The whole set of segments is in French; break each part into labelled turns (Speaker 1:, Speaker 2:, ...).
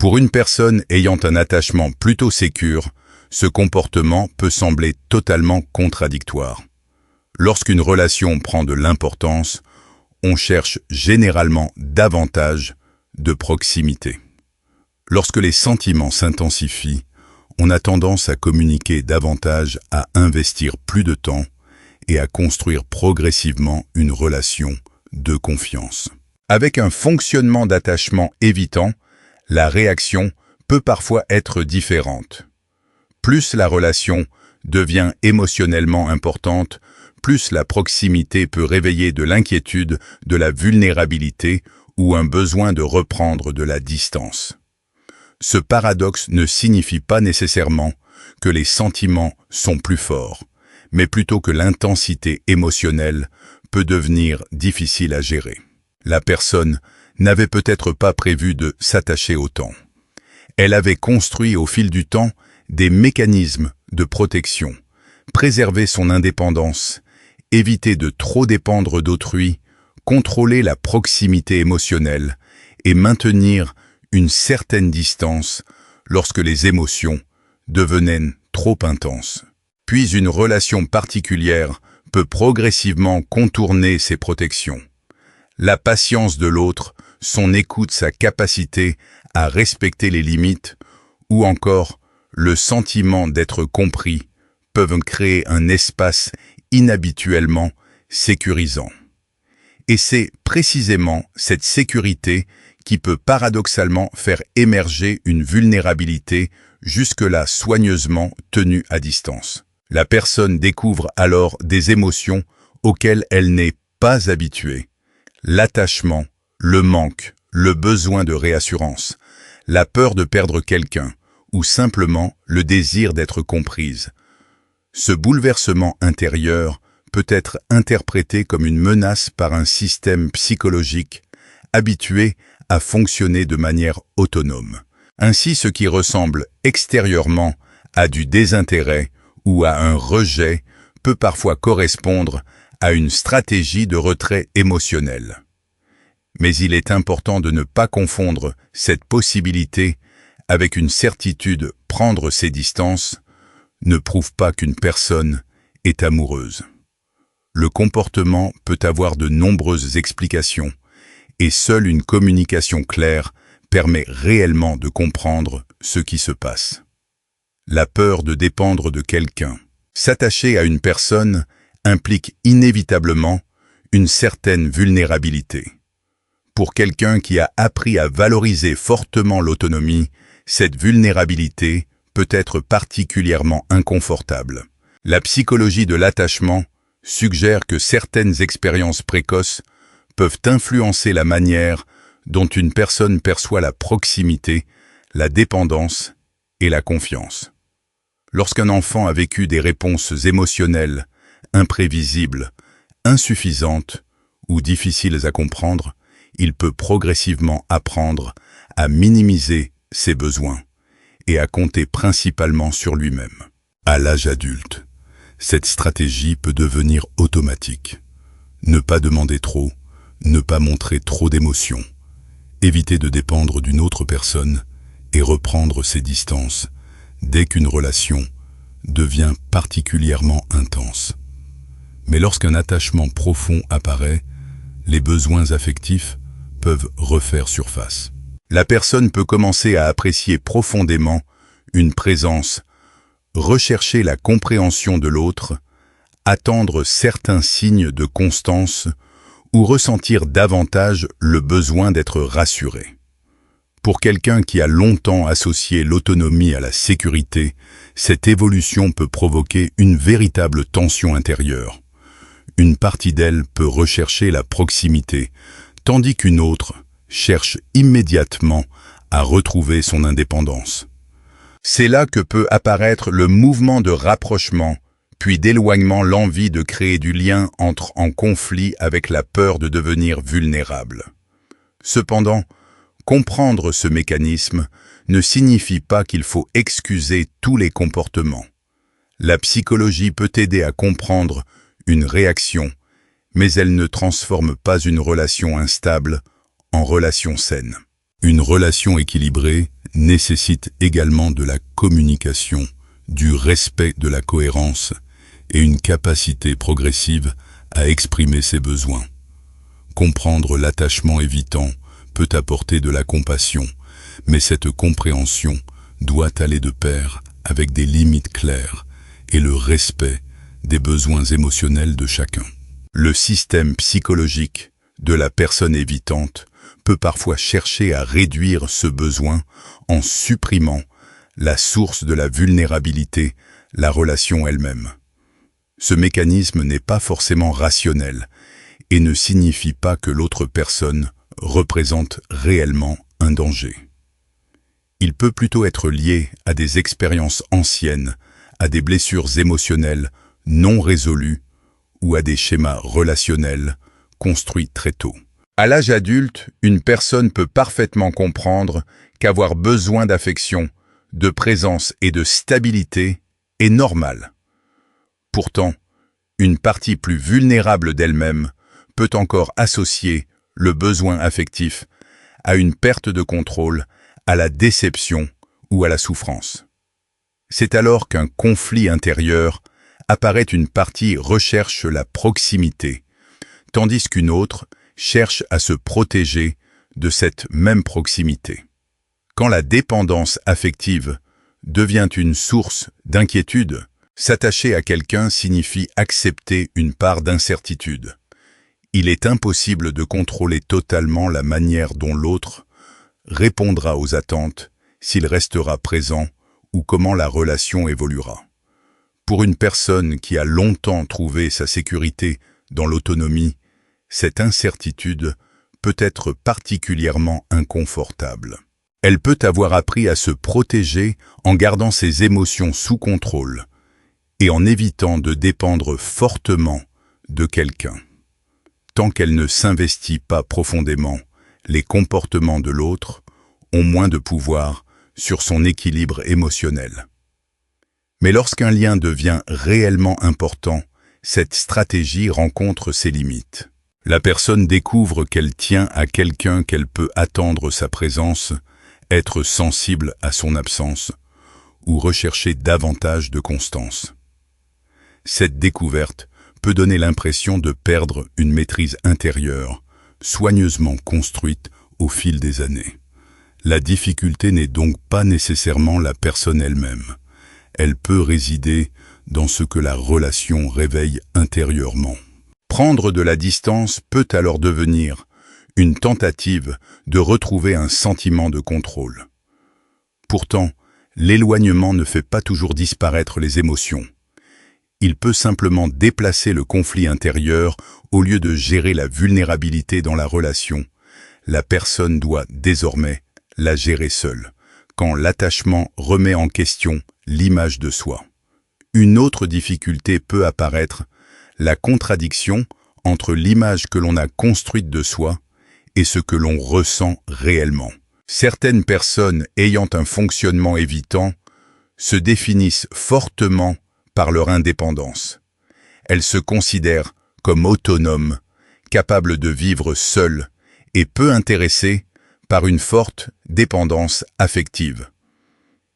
Speaker 1: Pour une personne ayant un attachement plutôt sécure, ce comportement peut sembler totalement contradictoire. Lorsqu'une relation prend de l'importance, on cherche généralement davantage de proximité. Lorsque les sentiments s'intensifient, on a tendance à communiquer davantage, à investir plus de temps et à construire progressivement une relation de confiance. Avec un fonctionnement d'attachement évitant, la réaction peut parfois être différente. Plus la relation devient émotionnellement importante, plus la proximité peut réveiller de l'inquiétude, de la vulnérabilité ou un besoin de reprendre de la distance. Ce paradoxe ne signifie pas nécessairement que les sentiments sont plus forts, mais plutôt que l'intensité émotionnelle peut devenir difficile à gérer. La personne n'avait peut-être pas prévu de s'attacher autant. Elle avait construit au fil du temps des mécanismes de protection, préserver son indépendance, éviter de trop dépendre d'autrui, contrôler la proximité émotionnelle et maintenir une certaine distance lorsque les émotions devenaient trop intenses. Puis une relation particulière peut progressivement contourner ces protections. La patience de l'autre, son écoute, sa capacité à respecter les limites, ou encore le sentiment d'être compris, peuvent créer un espace inhabituellement sécurisant. Et c'est précisément cette sécurité qui peut paradoxalement faire émerger une vulnérabilité jusque-là soigneusement tenue à distance. La personne découvre alors des émotions auxquelles elle n'est pas habituée. L'attachement, le manque, le besoin de réassurance, la peur de perdre quelqu'un ou simplement le désir d'être comprise. Ce bouleversement intérieur peut être interprété comme une menace par un système psychologique habitué à fonctionner de manière autonome. Ainsi, ce qui ressemble extérieurement à du désintérêt ou à un rejet peut parfois correspondre à une stratégie de retrait émotionnel. Mais il est important de ne pas confondre cette possibilité avec une certitude. Prendre ses distances ne prouve pas qu'une personne est amoureuse. Le comportement peut avoir de nombreuses explications et seule une communication claire permet réellement de comprendre ce qui se passe. La peur de dépendre de quelqu'un. S'attacher à une personne implique inévitablement une certaine vulnérabilité. Pour quelqu'un qui a appris à valoriser fortement l'autonomie, cette vulnérabilité peut être particulièrement inconfortable. La psychologie de l'attachement suggère que certaines expériences précoces peuvent influencer la manière dont une personne perçoit la proximité, la dépendance et la confiance. Lorsqu'un enfant a vécu des réponses émotionnelles imprévisibles, insuffisantes ou difficiles à comprendre, il peut progressivement apprendre à minimiser ses besoins et à compter principalement sur lui-même. À l'âge adulte, cette stratégie peut devenir automatique. Ne pas demander trop, ne pas montrer trop d'émotions, éviter de dépendre d'une autre personne et reprendre ses distances dès qu'une relation devient particulièrement intense. Mais lorsqu'un attachement profond apparaît, les besoins affectifs peuvent refaire surface. La personne peut commencer à apprécier profondément une présence, rechercher la compréhension de l'autre, attendre certains signes de constance ou ressentir davantage le besoin d'être rassuré. Pour quelqu'un qui a longtemps associé l'autonomie à la sécurité, cette évolution peut provoquer une véritable tension intérieure. Une partie d'elle peut rechercher la proximité, tandis qu'une autre cherche immédiatement à retrouver son indépendance. C'est là que peut apparaître le mouvement de rapprochement, puis d'éloignement, l'envie de créer du lien entre en conflit avec la peur de devenir vulnérable. Cependant, comprendre ce mécanisme ne signifie pas qu'il faut excuser tous les comportements. La psychologie peut aider à comprendre une réaction, mais elle ne transforme pas une relation instable en relation saine. Une relation équilibrée nécessite également de la communication, du respect de la cohérence et une capacité progressive à exprimer ses besoins. Comprendre l'attachement évitant peut apporter de la compassion, mais cette compréhension doit aller de pair avec des limites claires et le respect des besoins émotionnels de chacun. Le système psychologique de la personne évitante peut parfois chercher à réduire ce besoin en supprimant la source de la vulnérabilité, la relation elle-même. Ce mécanisme n'est pas forcément rationnel et ne signifie pas que l'autre personne représente réellement un danger. Il peut plutôt être lié à des expériences anciennes, à des blessures émotionnelles non résolues ou à des schémas relationnels construits très tôt. À l'âge adulte, une personne peut parfaitement comprendre qu'avoir besoin d'affection, de présence et de stabilité est normal. Pourtant, une partie plus vulnérable d'elle-même peut encore associer le besoin affectif à une perte de contrôle, à la déception ou à la souffrance. C'est alors qu'un conflit intérieur apparaît. Une partie recherche la proximité, tandis qu'une autre cherche à se protéger de cette même proximité. Quand la dépendance affective devient une source d'inquiétude, s'attacher à quelqu'un signifie accepter une part d'incertitude. Il est impossible de contrôler totalement la manière dont l'autre répondra aux attentes, s'il restera présent ou comment la relation évoluera. Pour une personne qui a longtemps trouvé sa sécurité dans l'autonomie, cette incertitude peut être particulièrement inconfortable. Elle peut avoir appris à se protéger en gardant ses émotions sous contrôle et en évitant de dépendre fortement de quelqu'un. Tant qu'elle ne s'investit pas profondément, les comportements de l'autre ont moins de pouvoir sur son équilibre émotionnel. Mais lorsqu'un lien devient réellement important, cette stratégie rencontre ses limites. La personne découvre qu'elle tient à quelqu'un, qu'elle peut attendre sa présence, être sensible à son absence ou rechercher davantage de constance. Cette découverte peut donner l'impression de perdre une maîtrise intérieure, soigneusement construite au fil des années. La difficulté n'est donc pas nécessairement la personne elle-même. Elle peut résider dans ce que la relation réveille intérieurement. Prendre de la distance peut alors devenir une tentative de retrouver un sentiment de contrôle. Pourtant, l'éloignement ne fait pas toujours disparaître les émotions. Il peut simplement déplacer le conflit intérieur au lieu de gérer la vulnérabilité dans la relation. La personne doit désormais la gérer seule, quand l'attachement remet en question l'image de soi. Une autre difficulté peut apparaître, la contradiction entre l'image que l'on a construite de soi et ce que l'on ressent réellement. Certaines personnes ayant un fonctionnement évitant se définissent fortement par leur indépendance. Elles se considèrent comme autonomes, capables de vivre seules et peu intéressées par une forte dépendance affective.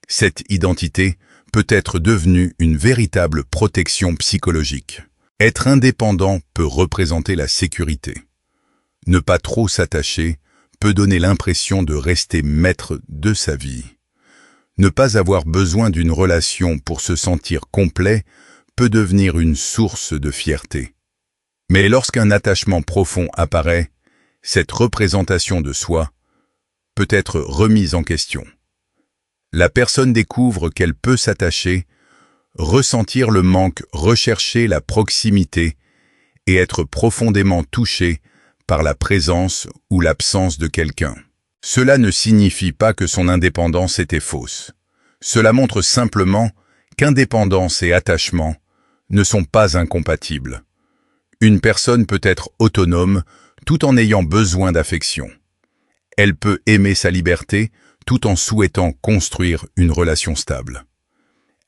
Speaker 1: Cette identité peut être devenue une véritable protection psychologique. Être indépendant peut représenter la sécurité. Ne pas trop s'attacher peut donner l'impression de rester maître de sa vie. Ne pas avoir besoin d'une relation pour se sentir complet peut devenir une source de fierté. Mais lorsqu'un attachement profond apparaît, cette représentation de soi peut être remise en question. La personne découvre qu'elle peut s'attacher, ressentir le manque, rechercher la proximité et être profondément touchée par la présence ou l'absence de quelqu'un. Cela ne signifie pas que son indépendance était fausse. Cela montre simplement qu'indépendance et attachement ne sont pas incompatibles. Une personne peut être autonome tout en ayant besoin d'affection. Elle peut aimer sa liberté tout en souhaitant construire une relation stable.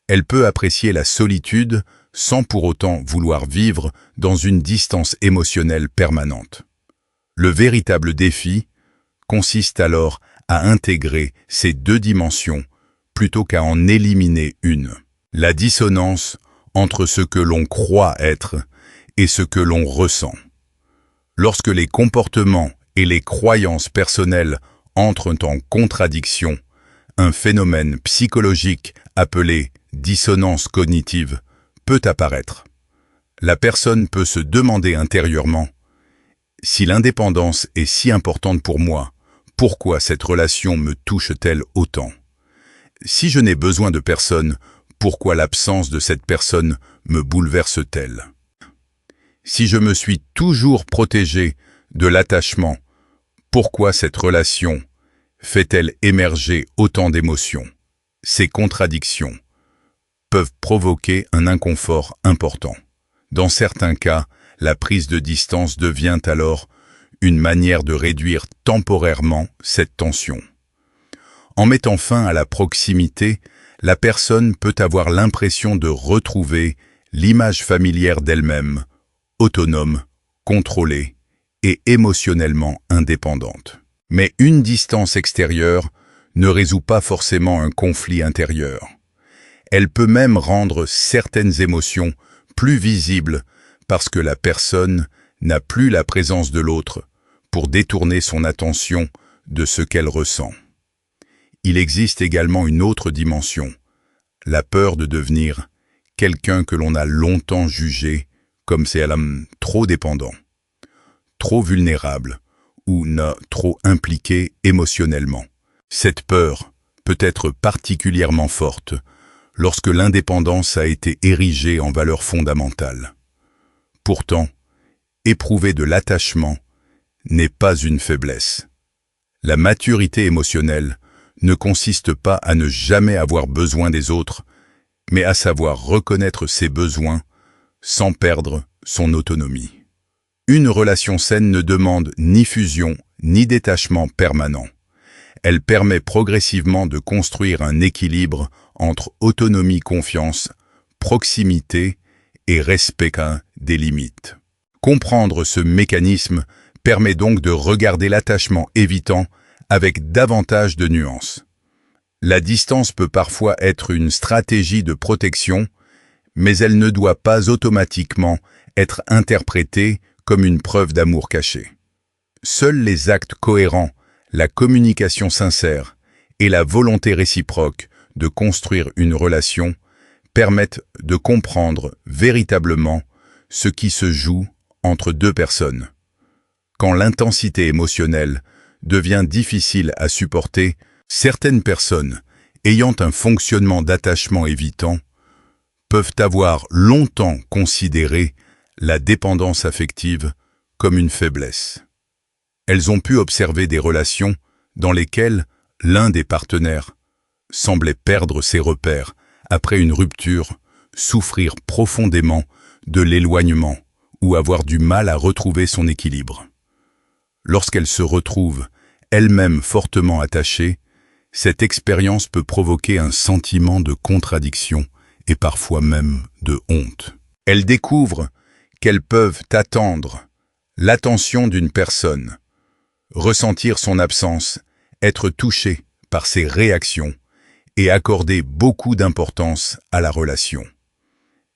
Speaker 1: Elle peut apprécier la solitude sans pour autant vouloir vivre dans une distance émotionnelle permanente. Le véritable défi consiste alors à intégrer ces deux dimensions plutôt qu'à en éliminer une. La dissonance entre ce que l'on croit être et ce que l'on ressent. Lorsque les comportements et les croyances personnelles entrent en contradiction, un phénomène psychologique appelé dissonance cognitive peut apparaître. La personne peut se demander intérieurement « Si l'indépendance est si importante pour moi, pourquoi cette relation me touche-t-elle autant ? Si je n'ai besoin de personne, pourquoi l'absence de cette personne me bouleverse-t-elle ? Si je me suis toujours protégé de l'attachement, pourquoi cette relation fait-elle émerger autant d'émotions ? Ces contradictions peuvent provoquer un inconfort important. Dans certains cas, la prise de distance devient alors une manière de réduire temporairement cette tension. En mettant fin à la proximité, la personne peut avoir l'impression de retrouver l'image familière d'elle-même, autonome, contrôlée et émotionnellement indépendante. Mais une distance extérieure ne résout pas forcément un conflit intérieur. Elle peut même rendre certaines émotions plus visibles parce que la personne n'a plus la présence de l'autre pour détourner son attention de ce qu'elle ressent. Il existe également une autre dimension, la peur de devenir quelqu'un que l'on a longtemps jugé comme c'est trop dépendant, trop vulnérable ou trop impliqué émotionnellement. Cette peur peut être particulièrement forte lorsque l'indépendance a été érigée en valeur fondamentale. Pourtant, éprouver de l'attachement n'est pas une faiblesse. La maturité émotionnelle ne consiste pas à ne jamais avoir besoin des autres, mais à savoir reconnaître ses besoins sans perdre son autonomie. Une relation saine ne demande ni fusion ni détachement permanent. Elle permet progressivement de construire un équilibre entre autonomie-confiance, proximité et respect des limites. Comprendre ce mécanisme permet donc de regarder l'attachement évitant avec davantage de nuances. La distance peut parfois être une stratégie de protection, mais elle ne doit pas automatiquement être interprétée comme une preuve d'amour caché. Seuls les actes cohérents, la communication sincère et la volonté réciproque de construire une relation permettent de comprendre véritablement ce qui se joue entre deux personnes. Quand l'intensité émotionnelle devient difficile à supporter, certaines personnes, ayant un fonctionnement d'attachement évitant, peuvent avoir longtemps considéré la dépendance affective comme une faiblesse. Elles ont pu observer des relations dans lesquelles l'un des partenaires semblait perdre ses repères après une rupture, souffrir profondément de l'éloignement ou avoir du mal à retrouver son équilibre. Lorsqu'elle se retrouve elle-même fortement attachée, cette expérience peut provoquer un sentiment de contradiction et parfois même de honte. Elles découvrent qu'elles peuvent attendre l'attention d'une personne, ressentir son absence, être touchées par ses réactions et accorder beaucoup d'importance à la relation.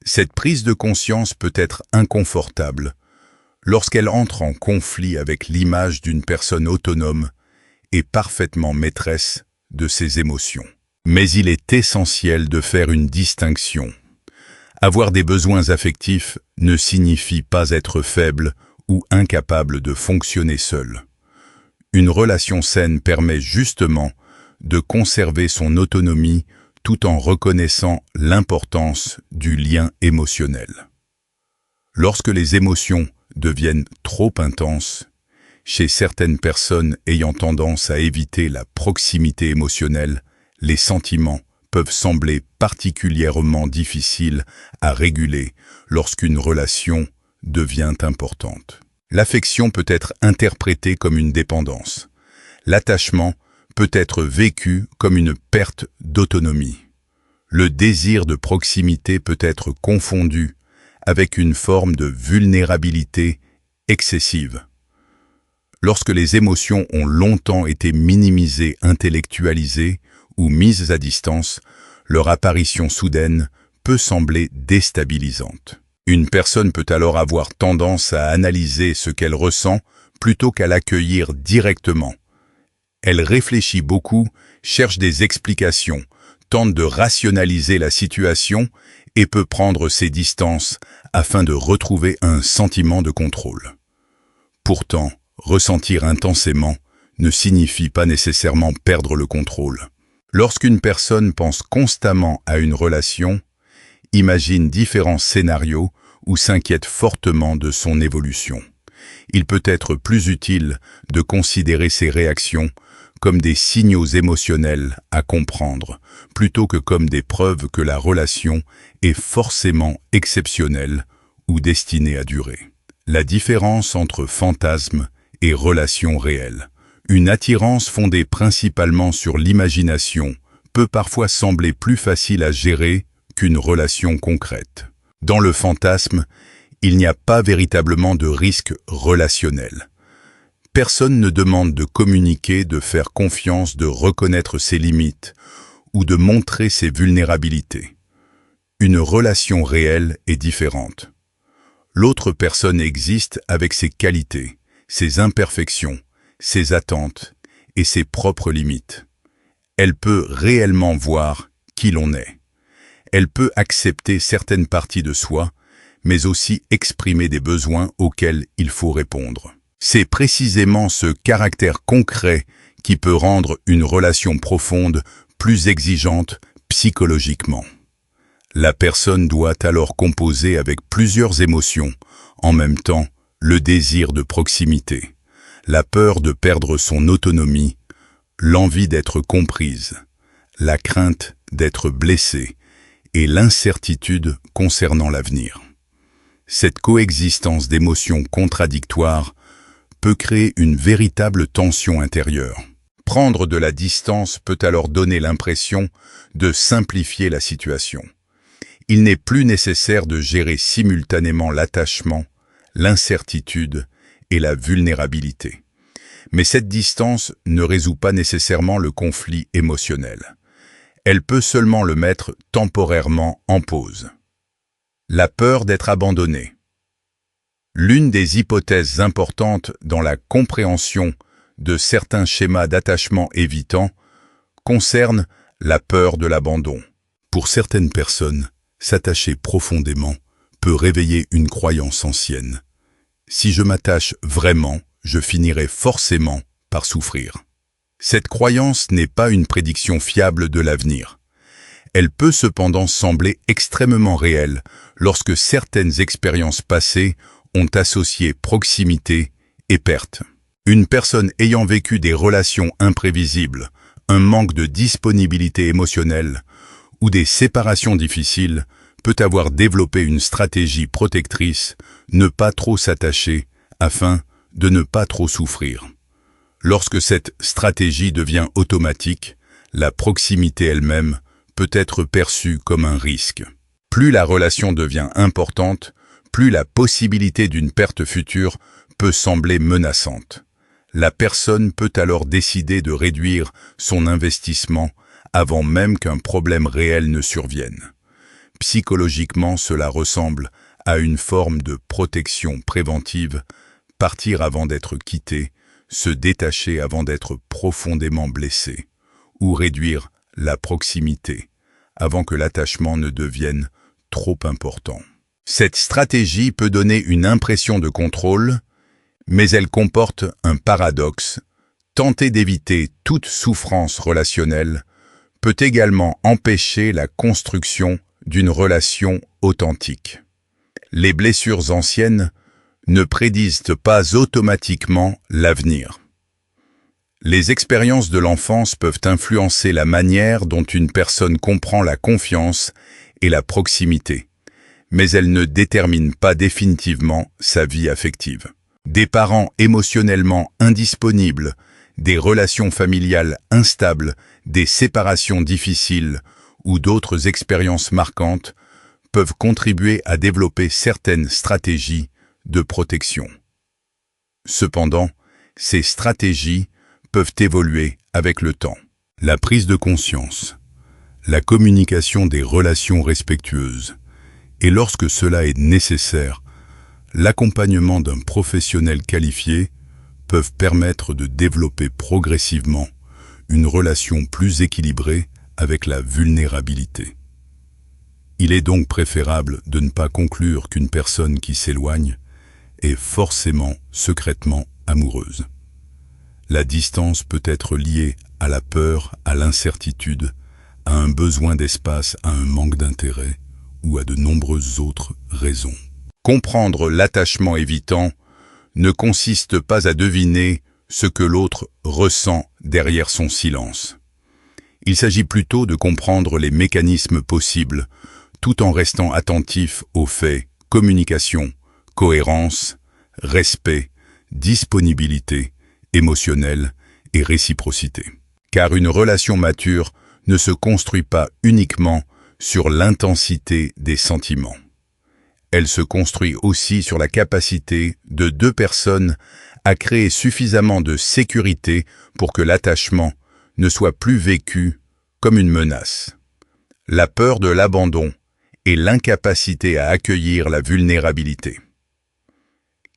Speaker 1: Cette prise de conscience peut être inconfortable lorsqu'elle entre en conflit avec l'image d'une personne autonome et parfaitement maîtresse de ses émotions. Mais il est essentiel de faire une distinction. Avoir des besoins affectifs ne signifie pas être faible ou incapable de fonctionner seul. Une relation saine permet justement de conserver son autonomie tout en reconnaissant l'importance du lien émotionnel. Lorsque les émotions deviennent trop intenses, chez certaines personnes ayant tendance à éviter la proximité émotionnelle, les sentiments peuvent sembler particulièrement difficiles à réguler lorsqu'une relation devient importante. L'affection peut être interprétée comme une dépendance. L'attachement peut être vécu comme une perte d'autonomie. Le désir de proximité peut être confondu avec une forme de vulnérabilité excessive. Lorsque les émotions ont longtemps été minimisées, intellectualisées ou mises à distance, leur apparition soudaine peut sembler déstabilisante. Une personne peut alors avoir tendance à analyser ce qu'elle ressent plutôt qu'à l'accueillir directement. Elle réfléchit beaucoup, cherche des explications, tente de rationaliser la situation et peut prendre ses distances afin de retrouver un sentiment de contrôle. Pourtant, ressentir intensément ne signifie pas nécessairement perdre le contrôle. Lorsqu'une personne pense constamment à une relation, imagine différents scénarios ou s'inquiète fortement de son évolution. Il peut être plus utile de considérer ces réactions comme des signaux émotionnels à comprendre, plutôt que comme des preuves que la relation est forcément exceptionnelle ou destinée à durer. La différence entre fantasme et relation réelle. Une attirance fondée principalement sur l'imagination peut parfois sembler plus facile à gérer qu'une relation concrète. Dans le fantasme, il n'y a pas véritablement de risque relationnel. Personne ne demande de communiquer, de faire confiance, de reconnaître ses limites ou de montrer ses vulnérabilités. Une relation réelle est différente. L'autre personne existe avec ses qualités, ses imperfections, ses attentes et ses propres limites. Elle peut réellement voir qui l'on est. Elle peut accepter certaines parties de soi, mais aussi exprimer des besoins auxquels il faut répondre. C'est précisément ce caractère concret qui peut rendre une relation profonde plus exigeante psychologiquement. La personne doit alors composer avec plusieurs émotions, en même temps le désir de proximité, la peur de perdre son autonomie, l'envie d'être comprise, la crainte d'être blessée et l'incertitude concernant l'avenir. Cette coexistence d'émotions contradictoires peut créer une véritable tension intérieure. Prendre de la distance peut alors donner l'impression de simplifier la situation. Il n'est plus nécessaire de gérer simultanément l'attachement, l'incertitude et la vulnérabilité. Mais cette distance ne résout pas nécessairement le conflit émotionnel. Elle peut seulement le mettre temporairement en pause. La peur d'être abandonné. L'une des hypothèses importantes dans la compréhension de certains schémas d'attachement évitant concerne la peur de l'abandon. Pour certaines personnes, s'attacher profondément peut réveiller une croyance ancienne. Si je m'attache vraiment, je finirai forcément par souffrir. Cette croyance n'est pas une prédiction fiable de l'avenir. Elle peut cependant sembler extrêmement réelle lorsque certaines expériences passées ont associé proximité et perte. Une personne ayant vécu des relations imprévisibles, un manque de disponibilité émotionnelle ou des séparations difficiles peut avoir développé une stratégie protectrice, ne pas trop s'attacher afin de ne pas trop souffrir. Lorsque cette stratégie devient automatique, la proximité elle-même peut être perçue comme un risque. Plus la relation devient importante, plus la possibilité d'une perte future peut sembler menaçante. La personne peut alors décider de réduire son investissement avant même qu'un problème réel ne survienne. Psychologiquement, cela ressemble à une forme de protection préventive, partir avant d'être quitté, se détacher avant d'être profondément blessé, ou réduire la proximité avant que l'attachement ne devienne trop important. Cette stratégie peut donner une impression de contrôle, mais elle comporte un paradoxe. Tenter d'éviter toute souffrance relationnelle peut également empêcher la construction d'une relation authentique. Les blessures anciennes ne prédisent pas automatiquement l'avenir. Les expériences de l'enfance peuvent influencer la manière dont une personne comprend la confiance et la proximité, mais elles ne déterminent pas définitivement sa vie affective. Des parents émotionnellement indisponibles, des relations familiales instables, des séparations difficiles ou d'autres expériences marquantes peuvent contribuer à développer certaines stratégies de protection. Cependant, Ces stratégies peuvent évoluer avec le temps. La prise de conscience, la communication des relations respectueuses, et lorsque cela est nécessaire, l'accompagnement d'un professionnel qualifié peuvent permettre de développer progressivement une relation plus équilibrée avec la vulnérabilité. Il est donc préférable de ne pas conclure qu'une personne qui s'éloigne est forcément secrètement amoureuse. La distance peut être liée à la peur, à l'incertitude, à un besoin d'espace, à un manque d'intérêt ou à de nombreuses autres raisons. Comprendre l'attachement évitant ne consiste pas à deviner ce que l'autre ressent derrière son silence. Il s'agit plutôt de comprendre les mécanismes possibles tout en restant attentif aux faits, communication, cohérence, respect, disponibilité émotionnelle et réciprocité. Car une relation mature ne se construit pas uniquement sur l'intensité des sentiments. Elle se construit aussi sur la capacité de deux personnes à créer suffisamment de sécurité pour que l'attachement ne soit plus vécu comme une menace. La peur de l'abandon et l'incapacité à accueillir la vulnérabilité.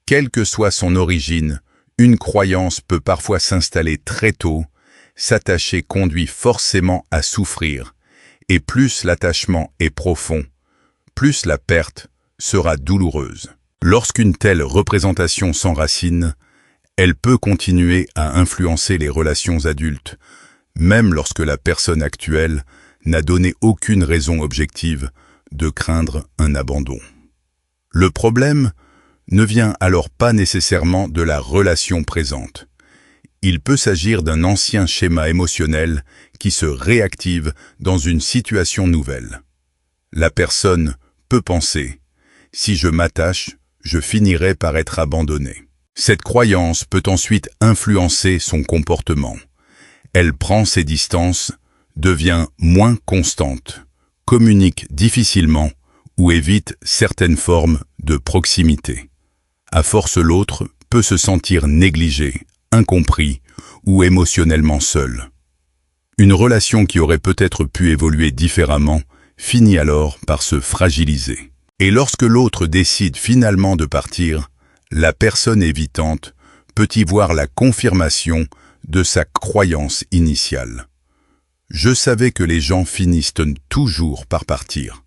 Speaker 1: Quelle que soit son origine, une croyance peut parfois s'installer très tôt. S'attacher conduit forcément à souffrir, et plus l'attachement est profond, plus la perte sera douloureuse. Lorsqu'une telle représentation s'enracine, elle peut continuer à influencer les relations adultes, même lorsque la personne actuelle n'a donné aucune raison objective de craindre un abandon. Le problème ne vient alors pas nécessairement de la relation présente. Il peut s'agir d'un ancien schéma émotionnel qui se réactive dans une situation nouvelle. La personne peut penser « si je m'attache, je finirai par être abandonné ». Cette croyance peut ensuite influencer son comportement. Elle prend ses distances, devient moins constante, communique difficilement ou évite certaines formes de proximité. À force, l'autre peut se sentir négligé, incompris ou émotionnellement seul. Une relation qui aurait peut-être pu évoluer différemment finit alors par se fragiliser. Et lorsque l'autre décide finalement de partir, la personne évitante peut y voir la confirmation de sa croyance initiale. Je savais que les gens finissent toujours par partir.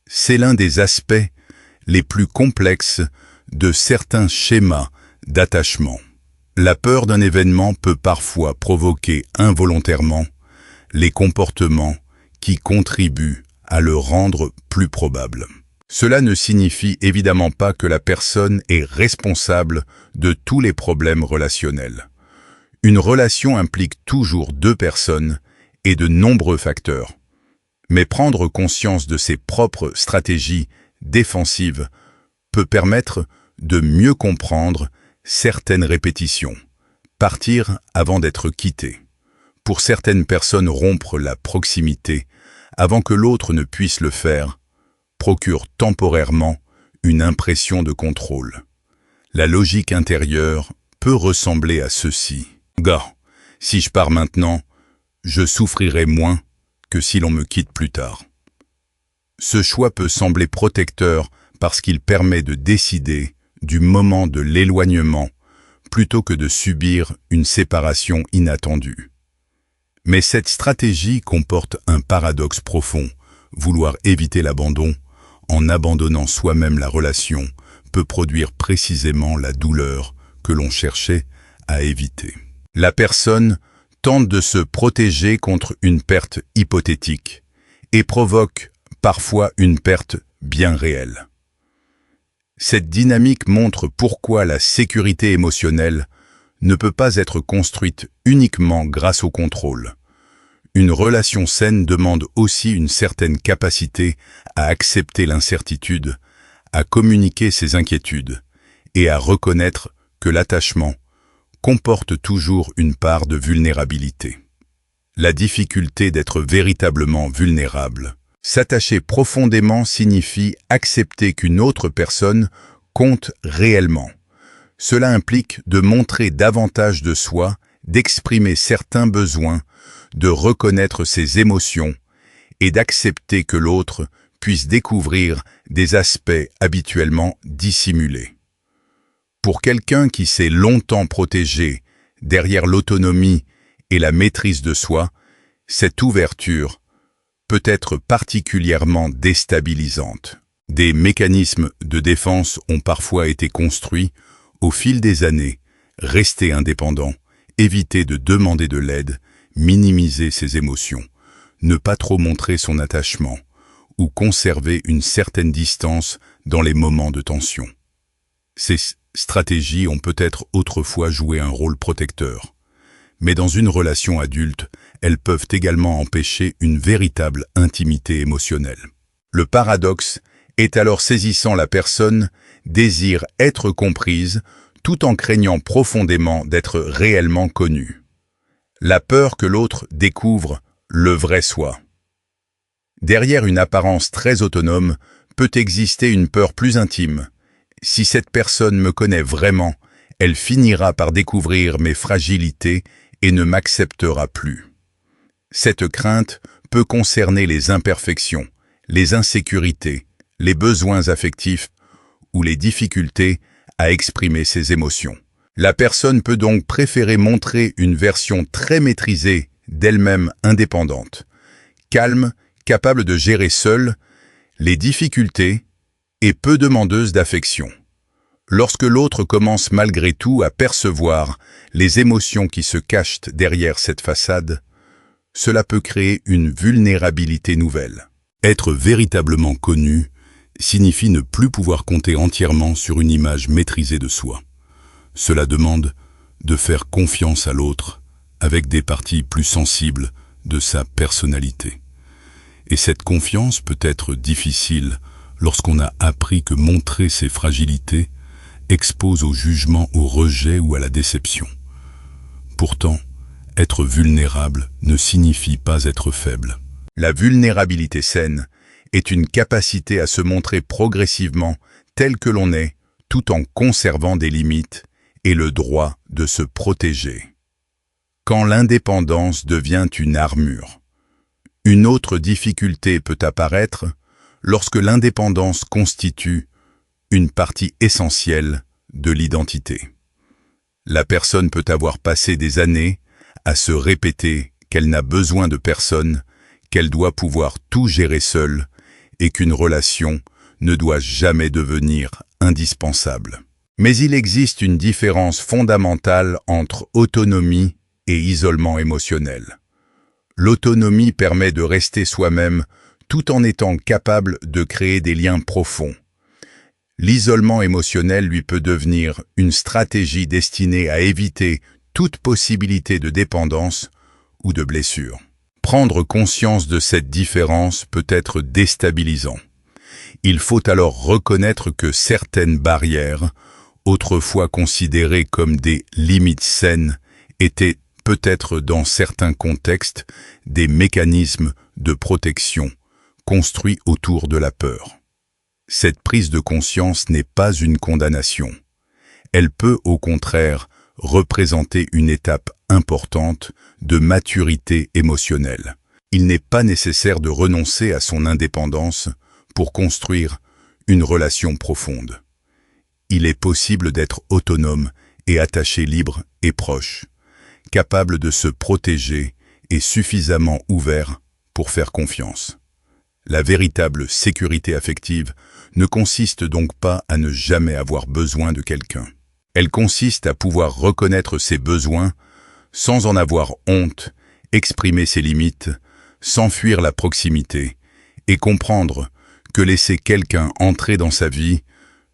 Speaker 1: C'est l'un des aspects les plus complexes de certains schémas d'attachement. La peur d'un événement peut parfois provoquer involontairement les comportements qui contribuent à le rendre plus probable. Cela ne signifie évidemment pas que la personne est responsable de tous les problèmes relationnels. Une relation implique toujours deux personnes et de nombreux facteurs. Mais prendre conscience de ses propres stratégies défensives peut permettre de mieux comprendre certaines répétitions. Partir avant d'être quitté. Pour certaines personnes, rompre la proximité avant que l'autre ne puisse le faire procure temporairement une impression de contrôle. La logique intérieure peut ressembler à ceci. Gars, si je pars maintenant, je souffrirai moins que si l'on me quitte plus tard. Ce choix peut sembler protecteur parce qu'il permet de décider du moment de l'éloignement plutôt que de subir une séparation inattendue. Mais cette stratégie comporte un paradoxe profond. Vouloir éviter l'abandon en abandonnant soi-même la relation peut produire précisément la douleur que l'on cherchait à éviter. La personne tente de se protéger contre une perte hypothétique et provoque parfois une perte bien réelle. Cette dynamique montre pourquoi la sécurité émotionnelle ne peut pas être construite uniquement grâce au contrôle. Une relation saine demande aussi une certaine capacité à accepter l'incertitude, à communiquer ses inquiétudes et à reconnaître que l'attachement comporte toujours une part de vulnérabilité. La difficulté d'être véritablement vulnérable. S'attacher profondément signifie accepter qu'une autre personne compte réellement. Cela implique de montrer davantage de soi, d'exprimer certains besoins, de reconnaître ses émotions et d'accepter que l'autre puisse découvrir des aspects habituellement dissimulés. Pour quelqu'un qui s'est longtemps protégé derrière l'autonomie et la maîtrise de soi, cette ouverture peut être particulièrement déstabilisante. Des mécanismes de défense ont parfois été construits au fil des années: rester indépendant, éviter de demander de l'aide, minimiser ses émotions, ne pas trop montrer son attachement ou conserver une certaine distance dans les moments de tension. Ces stratégies ont peut-être autrefois joué un rôle protecteur, mais dans une relation adulte, elles peuvent également empêcher une véritable intimité émotionnelle. Le paradoxe est alors saisissant: la personne désire être comprise tout en craignant profondément d'être réellement connue. La peur que l'autre découvre le vrai soi. Derrière une apparence très autonome peut exister une peur plus intime. Si cette personne me connaît vraiment, elle finira par découvrir mes fragilités et ne m'acceptera plus. Cette crainte peut concerner les imperfections, les insécurités, les besoins affectifs ou les difficultés à exprimer ses émotions. La personne peut donc préférer montrer une version très maîtrisée d'elle-même, indépendante, calme, capable de gérer seule les difficultés et peu demandeuse d'affection. Lorsque l'autre commence malgré tout à percevoir les émotions qui se cachent derrière cette façade, cela peut créer une vulnérabilité nouvelle. Être véritablement connu signifie ne plus pouvoir compter entièrement sur une image maîtrisée de soi. Cela demande de faire confiance à l'autre avec des parties plus sensibles de sa personnalité. Et cette confiance peut être difficile lorsqu'on a appris que montrer ses fragilités expose au jugement, au rejet ou à la déception. Pourtant, être vulnérable ne signifie pas être faible. La vulnérabilité saine est une capacité à se montrer progressivement tel que l'on est, tout en conservant des limites et le droit de se protéger. Quand l'indépendance devient une armure, une autre difficulté peut apparaître lorsque l'indépendance constitue une partie essentielle de l'identité. La personne peut avoir passé des années à se répéter qu'elle n'a besoin de personne, qu'elle doit pouvoir tout gérer seule et qu'une relation ne doit jamais devenir indispensable. Mais il existe une différence fondamentale entre autonomie et isolement émotionnel. L'autonomie permet de rester soi-même tout en étant capable de créer des liens profonds. L'isolement émotionnel lui peut devenir une stratégie destinée à éviter toute possibilité de dépendance ou de blessure. Prendre conscience de cette différence peut être déstabilisant. Il faut alors reconnaître que certaines barrières, autrefois considérées comme des limites saines, étaient peut-être dans certains contextes des mécanismes de protection construits autour de la peur. Cette prise de conscience n'est pas une condamnation. Elle peut au contraire représenter une étape importante de maturité émotionnelle. Il n'est pas nécessaire de renoncer à son indépendance pour construire une relation profonde. Il est possible d'être autonome et attaché, libre et proche, capable de se protéger et suffisamment ouvert pour faire confiance. La véritable sécurité affective ne consiste donc pas à ne jamais avoir besoin de quelqu'un. Elle consiste à pouvoir reconnaître ses besoins sans en avoir honte, exprimer ses limites, s'enfuir la proximité et comprendre que laisser quelqu'un entrer dans sa vie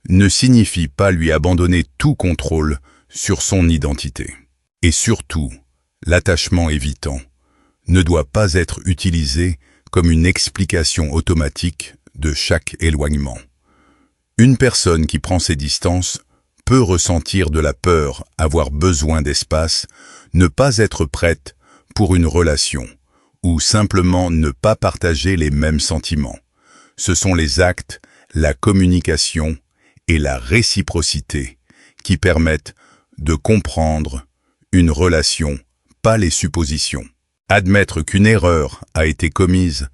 Speaker 1: ne signifie pas lui abandonner tout contrôle sur son identité. Et surtout, l'attachement évitant ne doit pas être utilisé comme une explication automatique de chaque éloignement. Une personne qui prend ses distances peut ressentir de la peur, avoir besoin d'espace, ne pas être prête pour une relation, ou simplement ne pas partager les mêmes sentiments. Ce sont les actes, la communication et la réciprocité qui permettent de comprendre une relation, pas les suppositions. Admettre qu'une erreur a été commise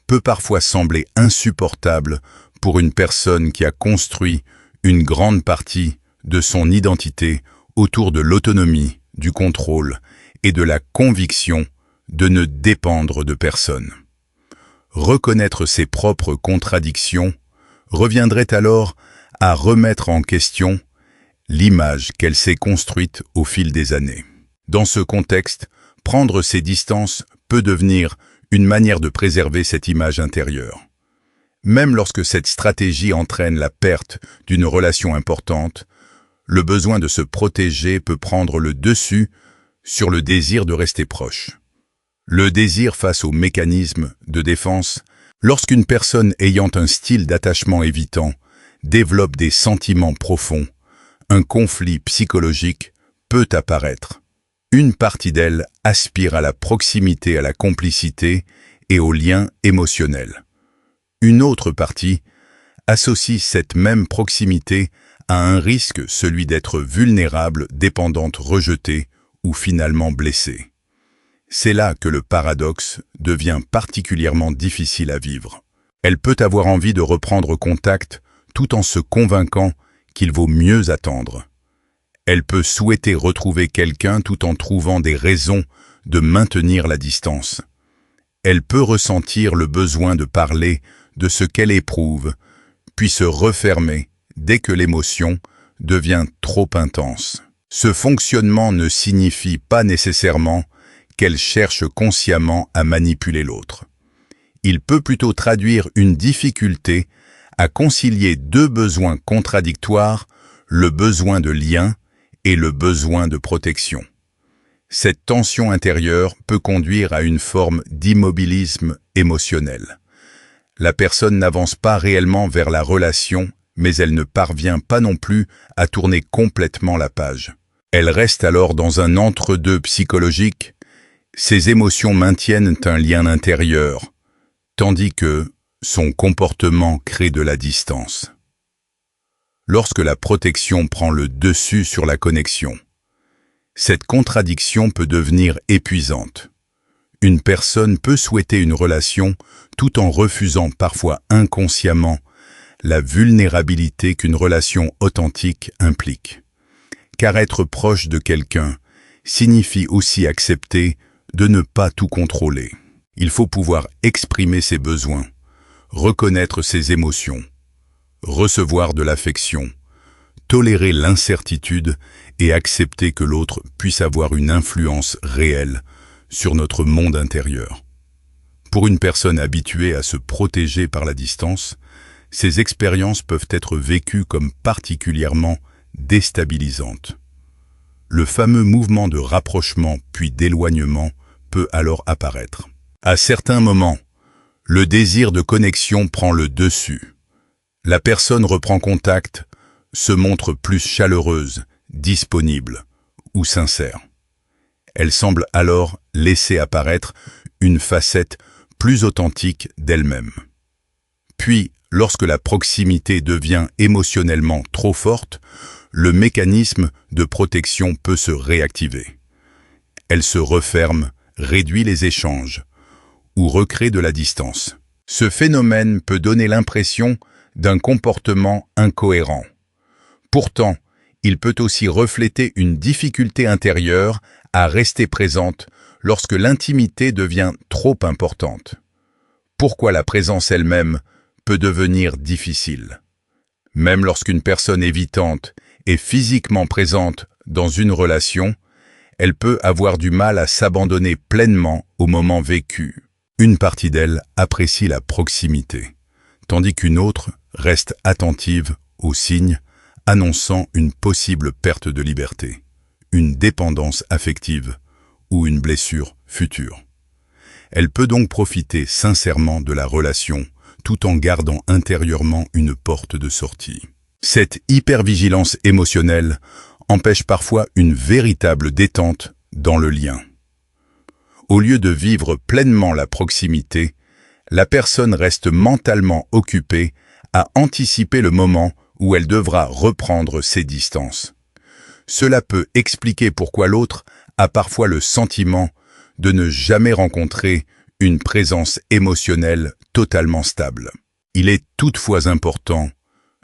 Speaker 1: peut parfois sembler insupportable pour une personne qui a construit une grande partie de son identité autour de l'autonomie, du contrôle et de la conviction de ne dépendre de personne. Reconnaître ses propres contradictions reviendrait alors à remettre en question l'image qu'elle s'est construite au fil des années. Dans ce contexte, prendre ses distances peut devenir une manière de préserver cette image intérieure. Même lorsque cette stratégie entraîne la perte d'une relation importante, le besoin de se protéger peut prendre le dessus sur le désir de rester proche. Le désir face au mécanisme de défense, lorsqu'une personne ayant un style d'attachement évitant développe des sentiments profonds, un conflit psychologique peut apparaître. Une partie d'elle aspire à la proximité, à la complicité et au lien émotionnel. Une autre partie associe cette même proximité à un risque, celui d'être vulnérable, dépendante, rejetée ou finalement blessée. C'est là que le paradoxe devient particulièrement difficile à vivre. Elle peut avoir envie de reprendre contact tout en se convainquant qu'il vaut mieux attendre. Elle peut souhaiter retrouver quelqu'un tout en trouvant des raisons de maintenir la distance. Elle peut ressentir le besoin de parler de ce qu'elle éprouve, puis se refermer dès que l'émotion devient trop intense. Ce fonctionnement ne signifie pas nécessairement qu'elle cherche consciemment à manipuler l'autre. Il peut plutôt traduire une difficulté à concilier deux besoins contradictoires, le besoin de lien et le besoin de protection. Cette tension intérieure peut conduire à une forme d'immobilisme émotionnel. La personne n'avance pas réellement vers la relation, mais elle ne parvient pas non plus à tourner complètement la page. Elle reste alors dans un entre-deux psychologique. Ses émotions maintiennent un lien intérieur, tandis que son comportement crée de la distance. Lorsque la protection prend le dessus sur la connexion, cette contradiction peut devenir épuisante. Une personne peut souhaiter une relation tout en refusant parfois inconsciemment la vulnérabilité qu'une relation authentique implique. Car être proche de quelqu'un signifie aussi accepter de ne pas tout contrôler. Il faut pouvoir exprimer ses besoins, reconnaître ses émotions, recevoir de l'affection, tolérer l'incertitude et accepter que l'autre puisse avoir une influence réelle sur notre monde intérieur. Pour une personne habituée à se protéger par la distance, ces expériences peuvent être vécues comme particulièrement déstabilisantes. Le fameux mouvement de rapprochement puis d'éloignement peut alors apparaître. À certains moments, le désir de connexion prend le dessus. La personne reprend contact, se montre plus chaleureuse, disponible ou sincère. Elle semble alors laisser apparaître une facette plus authentique d'elle-même. Puis, lorsque la proximité devient émotionnellement trop forte, le mécanisme de protection peut se réactiver. Elle se referme, réduit les échanges ou recrée de la distance. Ce phénomène peut donner l'impression d'un comportement incohérent. Pourtant, il peut aussi refléter une difficulté intérieure à rester présente lorsque l'intimité devient trop importante. Pourquoi la présence elle-même peut devenir difficile? Même lorsqu'une personne évitante est physiquement présente dans une relation, elle peut avoir du mal à s'abandonner pleinement au moment vécu. Une partie d'elle apprécie la proximité, tandis qu'une autre reste attentive aux signes annonçant une possible perte de liberté, une dépendance affective ou une blessure future. Elle peut donc profiter sincèrement de la relation tout en gardant intérieurement une porte de sortie. Cette hypervigilance émotionnelle empêche parfois une véritable détente dans le lien. Au lieu de vivre pleinement la proximité, la personne reste mentalement occupée à anticiper le moment où elle devra reprendre ses distances. Cela peut expliquer pourquoi l'autre a parfois le sentiment de ne jamais rencontrer une présence émotionnelle totalement stable. Il est toutefois important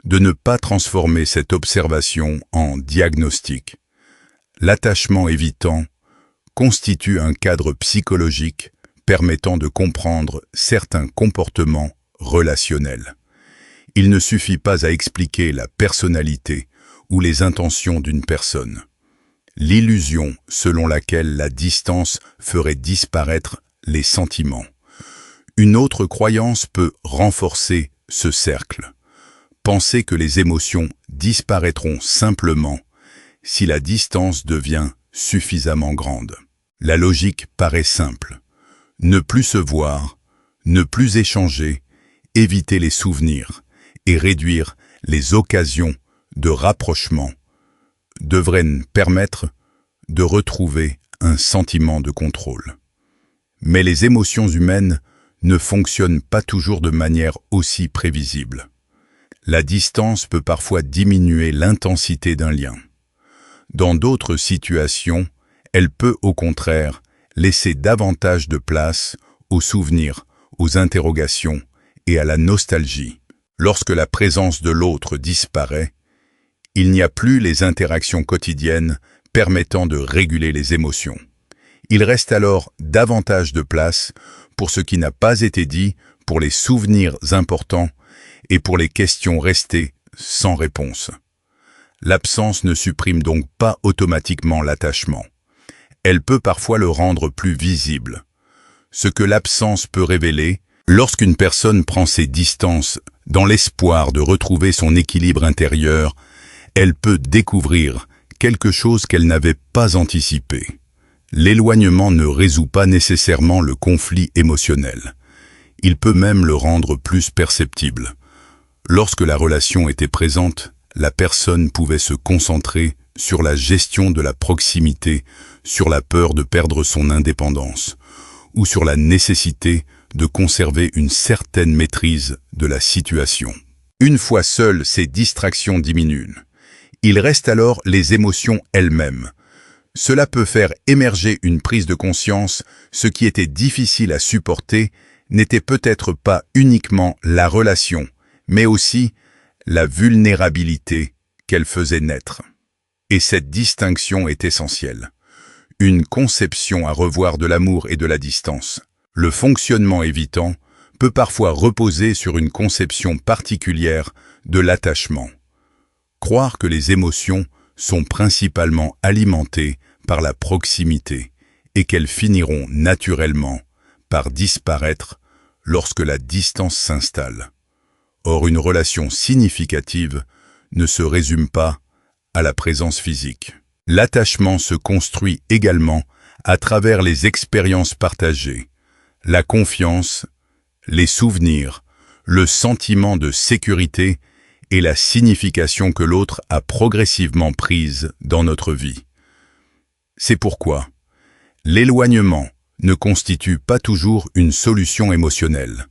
Speaker 1: de ne pas transformer cette observation en diagnostic. L'attachement évitant constitue un cadre psychologique permettant de comprendre certains comportements relationnels. Il ne suffit pas à expliquer la personnalité ou les intentions d'une personne. L'illusion selon laquelle la distance ferait disparaître les sentiments. Une autre croyance peut renforcer ce cercle. Penser que les émotions disparaîtront simplement si la distance devient suffisamment grande. La logique paraît simple. Ne plus se voir, ne plus échanger, éviter les souvenirs et réduire les occasions de rapprochement devrait permettre de retrouver un sentiment de contrôle. Mais les émotions humaines ne fonctionnent pas toujours de manière aussi prévisible. La distance peut parfois diminuer l'intensité d'un lien. Dans d'autres situations, elle peut au contraire laisser davantage de place aux souvenirs, aux interrogations et à la nostalgie. Lorsque la présence de l'autre disparaît, il n'y a plus les interactions quotidiennes permettant de réguler les émotions. Il reste alors davantage de place pour ce qui n'a pas été dit, pour les souvenirs importants et pour les questions restées sans réponse. L'absence ne supprime donc pas automatiquement l'attachement. Elle peut parfois le rendre plus visible. Ce que l'absence peut révéler, lorsqu'une personne prend ses distances dans l'espoir de retrouver son équilibre intérieur, elle peut découvrir quelque chose qu'elle n'avait pas anticipé. L'éloignement ne résout pas nécessairement le conflit émotionnel. Il peut même le rendre plus perceptible. Lorsque la relation était présente, la personne pouvait se concentrer sur la gestion de la proximité, sur la peur de perdre son indépendance, ou sur la nécessité de conserver une certaine maîtrise de la situation. Une fois seules ces distractions diminuent, il reste alors les émotions elles-mêmes. Cela peut faire émerger une prise de conscience, ce qui était difficile à supporter n'était peut-être pas uniquement la relation, mais aussi la vulnérabilité qu'elle faisait naître. Et cette distinction est essentielle. Une conception à revoir de l'amour et de la distance. Le fonctionnement évitant peut parfois reposer sur une conception particulière de l'attachement. Croire que les émotions sont principalement alimentées par la proximité et qu'elles finiront naturellement par disparaître lorsque la distance s'installe. Or, une relation significative ne se résume pas à la présence physique. L'attachement se construit également à travers les expériences partagées, la confiance, les souvenirs, le sentiment de sécurité et la signification que l'autre a progressivement prise dans notre vie. C'est pourquoi l'éloignement ne constitue pas toujours une solution émotionnelle.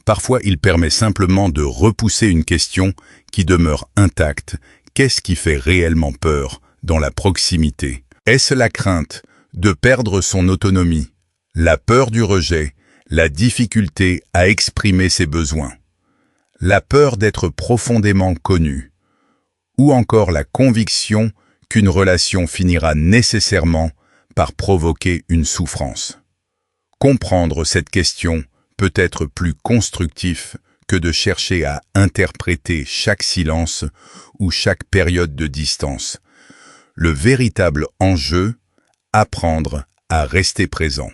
Speaker 1: Parfois, il permet simplement de repousser une question qui demeure intacte. Qu'est-ce qui fait réellement peur dans la proximité? Est-ce la crainte de perdre son autonomie, la peur du rejet, la difficulté à exprimer ses besoins, la peur d'être profondément connu, ou encore la conviction qu'une relation finira nécessairement par provoquer une souffrance? Comprendre cette question peut être plus constructif que de chercher à interpréter chaque silence ou chaque période de distance. Le véritable enjeu, apprendre à rester présent.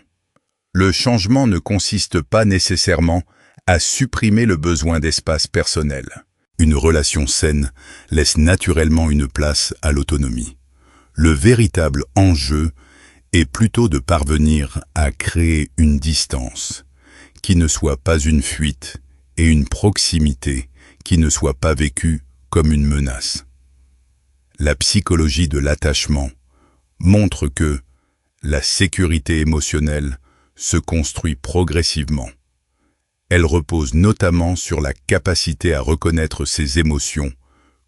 Speaker 1: Le changement ne consiste pas nécessairement à supprimer le besoin d'espace personnel. Une relation saine laisse naturellement une place à l'autonomie. Le véritable enjeu est plutôt de parvenir à créer une distance qui ne soit pas une fuite et une proximité qui ne soit pas vécue comme une menace. La psychologie de l'attachement montre que la sécurité émotionnelle se construit progressivement. Elle repose notamment sur la capacité à reconnaître ses émotions,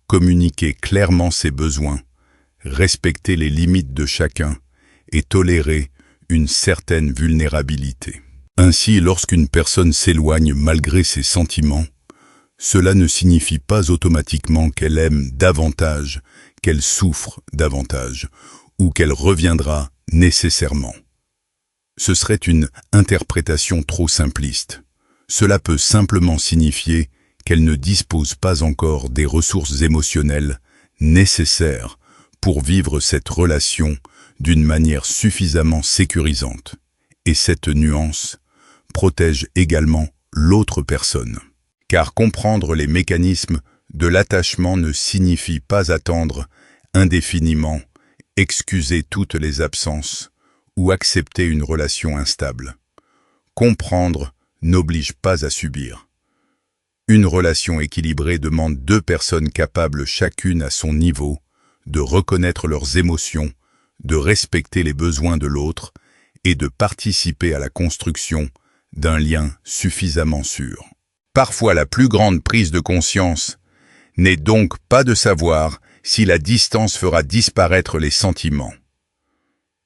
Speaker 1: communiquer clairement ses besoins, respecter les limites de chacun et tolérer une certaine vulnérabilité. Ainsi, lorsqu'une personne s'éloigne malgré ses sentiments, cela ne signifie pas automatiquement qu'elle aime davantage, qu'elle souffre davantage, ou qu'elle reviendra nécessairement. Ce serait une interprétation trop simpliste. Cela peut simplement signifier qu'elle ne dispose pas encore des ressources émotionnelles nécessaires pour vivre cette relation d'une manière suffisamment sécurisante. Et cette nuance protège également l'autre personne. Car comprendre les mécanismes de l'attachement ne signifie pas attendre indéfiniment, excuser toutes les absences ou accepter une relation instable. Comprendre n'oblige pas à subir. Une relation équilibrée demande deux personnes capables chacune à son niveau de reconnaître leurs émotions, de respecter les besoins de l'autre et de participer à la construction d'un lien suffisamment sûr. Parfois, la plus grande prise de conscience n'est donc pas de savoir si la distance fera disparaître les sentiments.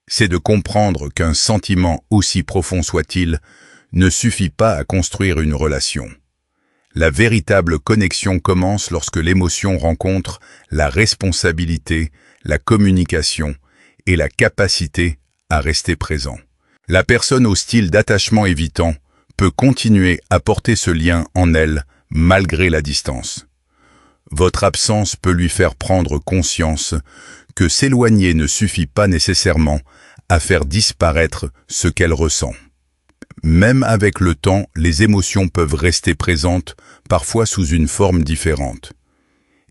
Speaker 1: C'est de comprendre qu'un sentiment, aussi profond soit-il, ne suffit pas à construire une relation. La véritable connexion commence lorsque l'émotion rencontre la responsabilité, la communication et la capacité à rester présent. La personne au style d'attachement évitant peut continuer à porter ce lien en elle malgré la distance. Votre absence peut lui faire prendre conscience que s'éloigner ne suffit pas nécessairement à faire disparaître ce qu'elle ressent. Même avec le temps, les émotions peuvent rester présentes, parfois sous une forme différente.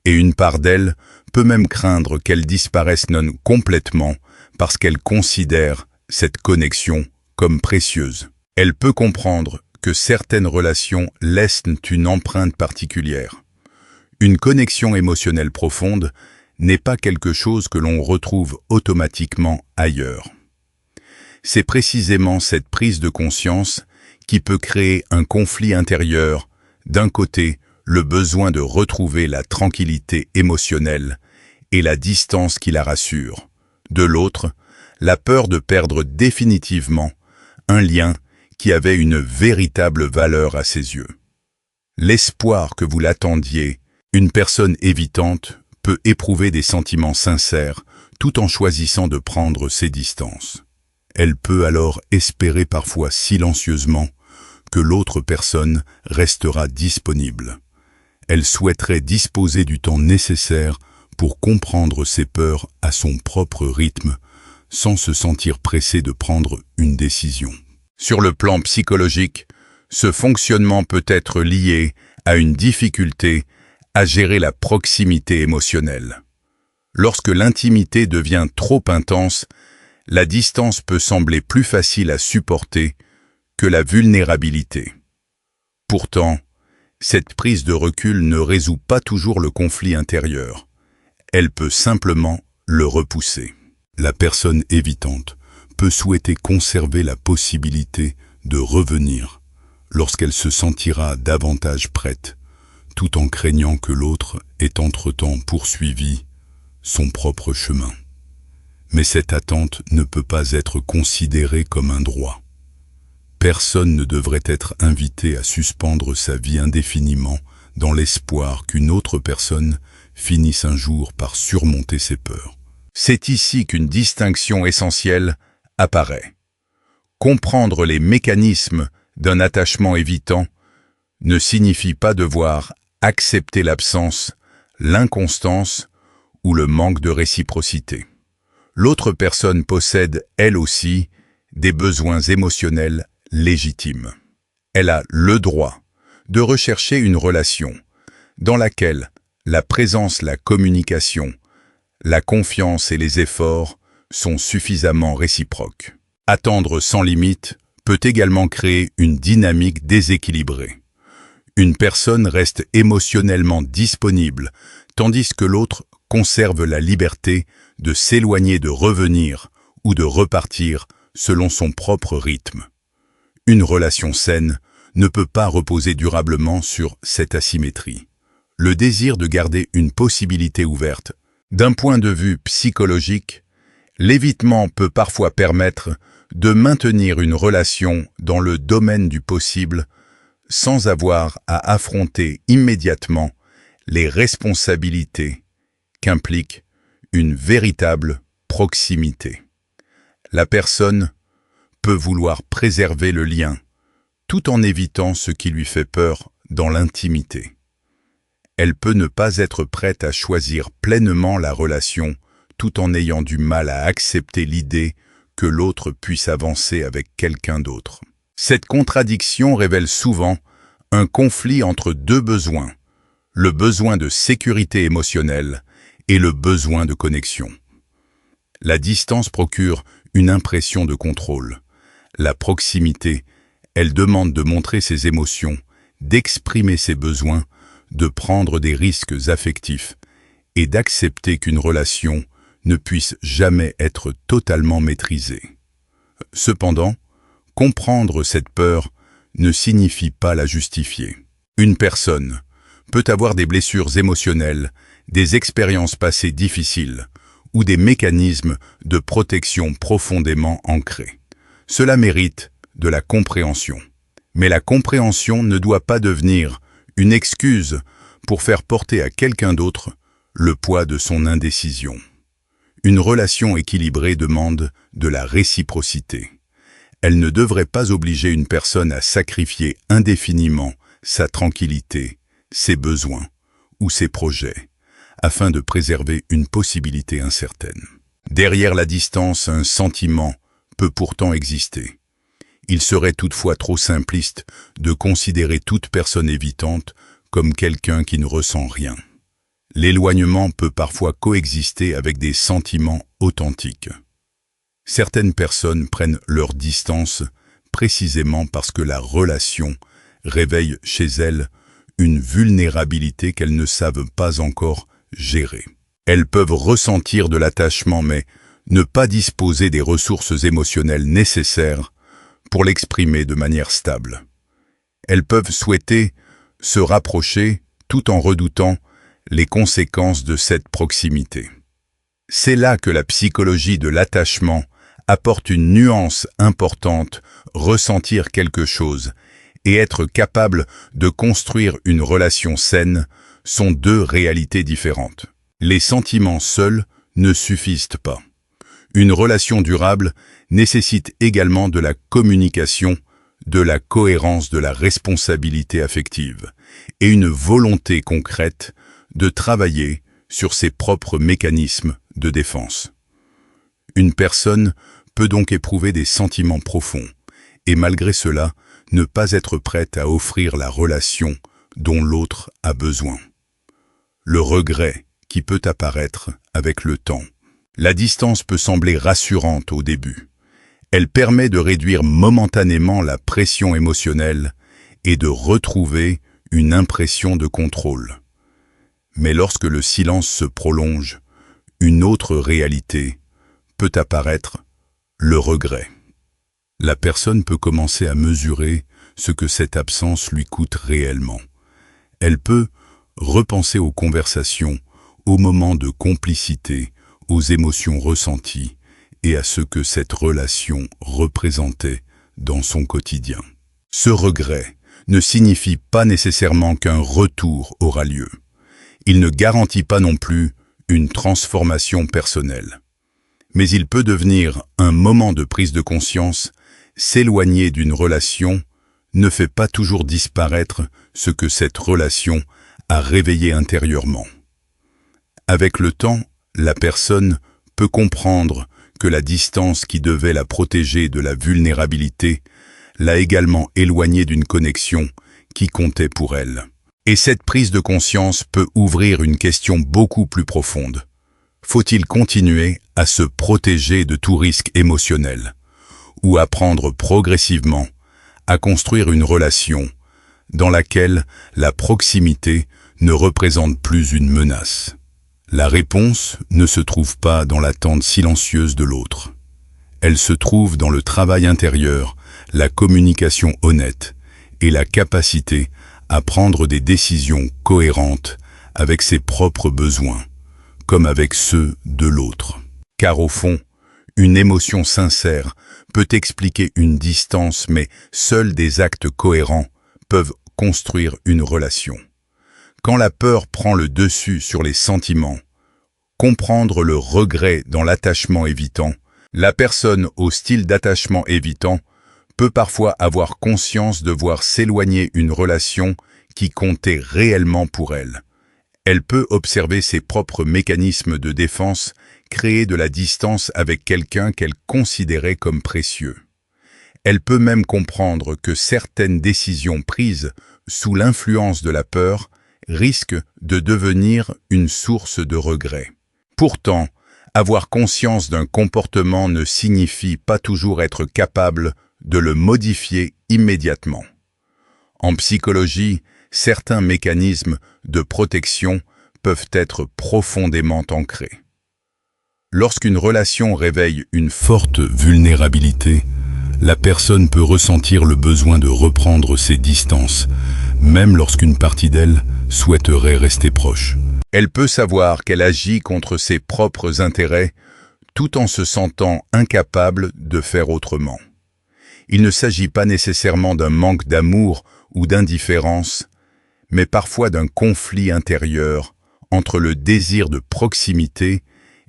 Speaker 1: Et une part d'elle peut même craindre qu'elles disparaissent non complètement parce qu'elle considère cette connexion comme précieuse. Elle peut comprendre que certaines relations laissent une empreinte particulière. Une connexion émotionnelle profonde n'est pas quelque chose que l'on retrouve automatiquement ailleurs. C'est précisément cette prise de conscience qui peut créer un conflit intérieur. D'un côté, le besoin de retrouver la tranquillité émotionnelle et la distance qui la rassure. De l'autre, la peur de perdre définitivement un lien qui avait une véritable valeur à ses yeux. L'espoir que vous l'attendiez, une personne évitante peut éprouver des sentiments sincères tout en choisissant de prendre ses distances. Elle peut alors espérer parfois silencieusement que l'autre personne restera disponible. Elle souhaiterait disposer du temps nécessaire pour comprendre ses peurs à son propre rythme, sans se sentir pressée de prendre une décision. Sur le plan psychologique, ce fonctionnement peut être lié à une difficulté à gérer la proximité émotionnelle. Lorsque l'intimité devient trop intense, la distance peut sembler plus facile à supporter que la vulnérabilité. Pourtant, cette prise de recul ne résout pas toujours le conflit intérieur. Elle peut simplement le repousser. La personne évitante peut souhaiter conserver la possibilité de revenir lorsqu'elle se sentira davantage prête, tout en craignant que l'autre ait entre-temps poursuivi son propre chemin. Mais cette attente ne peut pas être considérée comme un droit. Personne ne devrait être invité à suspendre sa vie indéfiniment dans l'espoir qu'une autre personne finisse un jour par surmonter ses peurs. C'est ici qu'une distinction essentielle apparaît. Comprendre les mécanismes d'un attachement évitant ne signifie pas devoir accepter l'absence, l'inconstance ou le manque de réciprocité. L'autre personne possède, elle aussi, des besoins émotionnels légitimes. Elle a le droit de rechercher une relation dans laquelle la présence, la communication, la confiance et les efforts sont suffisamment réciproques. Attendre sans limite peut également créer une dynamique déséquilibrée. Une personne reste émotionnellement disponible, tandis que l'autre conserve la liberté de s'éloigner, de revenir ou de repartir selon son propre rythme. Une relation saine ne peut pas reposer durablement sur cette asymétrie. Le désir de garder une possibilité ouverte D'un point de vue psychologique, l'évitement peut parfois permettre de maintenir une relation dans le domaine du possible sans avoir à affronter immédiatement les responsabilités qu'implique une véritable proximité. La personne peut vouloir préserver le lien tout en évitant ce qui lui fait peur dans l'intimité. Elle peut ne pas être prête à choisir pleinement la relation tout en ayant du mal à accepter l'idée que l'autre puisse avancer avec quelqu'un d'autre. Cette contradiction révèle souvent un conflit entre deux besoins, le besoin de sécurité émotionnelle et le besoin de connexion. La distance procure une impression de contrôle. La proximité, elle demande de montrer ses émotions, d'exprimer ses besoins, de prendre des risques affectifs et d'accepter qu'une relation ne puisse jamais être totalement maîtrisée. Cependant, comprendre cette peur ne signifie pas la justifier. Une personne peut avoir des blessures émotionnelles, des expériences passées difficiles ou des mécanismes de protection profondément ancrés. Cela mérite de la compréhension. Mais la compréhension ne doit pas devenir une excuse pour faire porter à quelqu'un d'autre le poids de son indécision. Une relation équilibrée demande de la réciprocité. Elle ne devrait pas obliger une personne à sacrifier indéfiniment sa tranquillité, ses besoins ou ses projets, afin de préserver une possibilité incertaine. Derrière la distance, un sentiment peut pourtant exister. Il serait toutefois trop simpliste de considérer toute personne évitante comme quelqu'un qui ne ressent rien. L'éloignement peut parfois coexister avec des sentiments authentiques. Certaines personnes prennent leur distance précisément parce que la relation réveille chez elles une vulnérabilité qu'elles ne savent pas encore gérer. Elles peuvent ressentir de l'attachement mais ne pas disposer des ressources émotionnelles nécessaires pour l'exprimer de manière stable. Elles peuvent souhaiter se rapprocher tout en redoutant les conséquences de cette proximité. C'est là que la psychologie de l'attachement apporte une nuance importante, ressentir quelque chose et être capable de construire une relation saine sont deux réalités différentes. Les sentiments seuls ne suffisent pas. Une relation durable nécessite également de la communication, de la cohérence, de la responsabilité affective et une volonté concrète de travailler sur ses propres mécanismes de défense. Une personne peut donc éprouver des sentiments profonds et malgré cela ne pas être prête à offrir la relation dont l'autre a besoin. Le regret qui peut apparaître avec le temps. La distance peut sembler rassurante au début. Elle permet de réduire momentanément la pression émotionnelle et de retrouver une impression de contrôle. Mais lorsque le silence se prolonge, une autre réalité peut apparaître, le regret. La personne peut commencer à mesurer ce que cette absence lui coûte réellement. Elle peut repenser aux conversations, aux moments de complicité, aux émotions ressenties et à ce que cette relation représentait dans son quotidien. Ce regret ne signifie pas nécessairement qu'un retour aura lieu. Il ne garantit pas non plus une transformation personnelle. Mais il peut devenir un moment de prise de conscience. S'éloigner d'une relation ne fait pas toujours disparaître ce que cette relation a réveillé intérieurement. Avec le temps, la personne peut comprendre que la distance qui devait la protéger de la vulnérabilité l'a également éloignée d'une connexion qui comptait pour elle. Et cette prise de conscience peut ouvrir une question beaucoup plus profonde. Faut-il continuer à se protéger de tout risque émotionnel ou apprendre progressivement à construire une relation dans laquelle la proximité ne représente plus une menace? La réponse ne se trouve pas dans l'attente silencieuse de l'autre. Elle se trouve dans le travail intérieur, la communication honnête et la capacité à prendre des décisions cohérentes avec ses propres besoins, comme avec ceux de l'autre. Car au fond, une émotion sincère peut expliquer une distance, mais seuls des actes cohérents peuvent construire une relation. Quand la peur prend le dessus sur les sentiments, comprendre le regret dans l'attachement évitant, la personne au style d'attachement évitant peut parfois avoir conscience de voir s'éloigner une relation qui comptait réellement pour elle. Elle peut observer ses propres mécanismes de défense créer de la distance avec quelqu'un qu'elle considérait comme précieux. Elle peut même comprendre que certaines décisions prises sous l'influence de la peur risquent de devenir une source de regret. Pourtant, avoir conscience d'un comportement ne signifie pas toujours être capable de le modifier immédiatement. En psychologie, certains mécanismes de protection peuvent être profondément ancrés. Lorsqu'une relation réveille une forte vulnérabilité, la personne peut ressentir le besoin de reprendre ses distances, même lorsqu'une partie d'elle souhaiterait rester proche. Elle peut savoir qu'elle agit contre ses propres intérêts, tout en se sentant incapable de faire autrement. Il ne s'agit pas nécessairement d'un manque d'amour ou d'indifférence, mais parfois d'un conflit intérieur entre le désir de proximité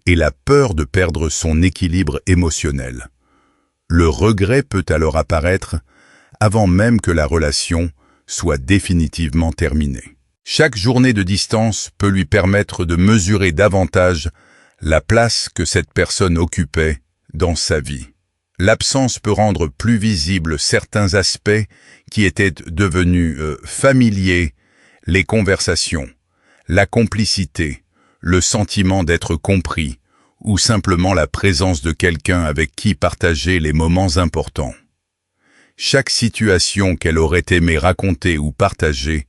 Speaker 1: et la peur de perdre son équilibre émotionnel. Le regret peut alors apparaître avant même que la relation soit définitivement terminée. Chaque journée de distance peut lui permettre de mesurer davantage la place que cette personne occupait dans sa vie. L'absence peut rendre plus visibles certains aspects qui étaient devenus familiers, les conversations, la complicité, le sentiment d'être compris, ou simplement la présence de quelqu'un avec qui partager les moments importants. Chaque situation qu'elle aurait aimé raconter ou partager